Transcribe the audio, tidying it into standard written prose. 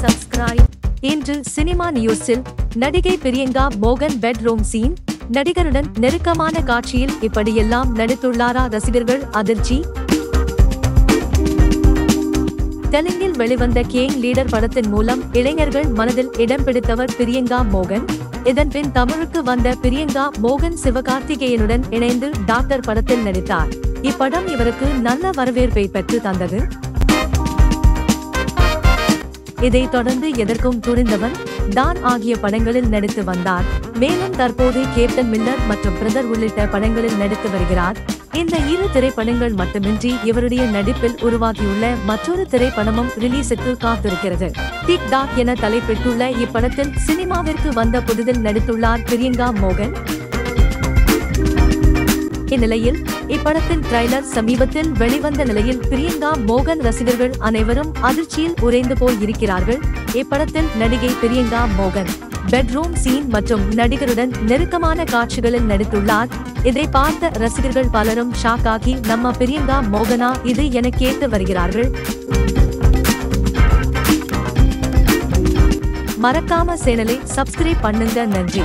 Subscribe. இன்று cinema நியூஸில் நடிகை பிரியங்கா மோகன் பெட்ரூம் சீன். நடிகருடன் நெருக்கமான காட்சியில் இப்படியெல்லாம் நடித்துள்ளாரா? ரசிகர்கள் அதிர்ச்சி. தெலுங்கில் வெளிவந்த கேங் லீடர் படத்தின் மூலம் இளைஞர்கள் மனதில் இடம் பிடித்தவர் பிரியங்கா மோகன். இதன்பின் தமிழுக்கு வந்த பிரியங்கா மோகன் சிவகார்த்திகேயனுடன் இணைந்து டாக்டர் படத்தில் நடித்தார். இப்படம் இவருக்கு நல்ல வரவேற்பை பெற்று தந்தது. இதைத் தொடர்ந்து எதற்கும் துணிந்தவன், டான் ஆகிய படங்களில் நடித்து வந்தார். மேலும் தற்போது கேப்டன் மில்லர் மற்றும் பிரதர் உள்ளிட்ட படங்களில் நடித்து வருகிறார். இந்த இரு திரைப்படங்கள் மட்டுமின்றி இவருடைய நடிப்பில் உருவாகியுள்ள மற்றொரு திரைப்படமும் ரிலீஸுக்கு காத்திருக்கிறது. டிக் டாக் என தலைப்பிட்டுள்ள இப்படத்தில் சினிமாவிற்கு வந்த புதிதில் நடித்துள்ளார் பிரியங்கா மோகன். இந்நிலையில் இப்படத்தின் ட்ரைலர் சமீபத்தில் வெளிவந்த நிலையில் பிரியங்கா மோகன் ரசிகர்கள் அனைவரும் அதிர்ச்சியில் உறைந்து போய் இருக்கிறார்கள். இப்படத்தில் நடிகை பிரியங்கா மோகன் பெட்ரூம் சீன் மற்றும் நடிகருடன் நெருக்கமான காட்சிகளில் நடித்துள்ளார். இதை பார்த்த ரசிகர்கள் பலரும் ஷாக் ஆகி, நம்ம பிரியங்கா மோகனா இது என கேட்டு வருகிறார்கள். மறக்காம சேனலை சப்ஸ்கிரைப் பண்ணுங்க. நன்றி.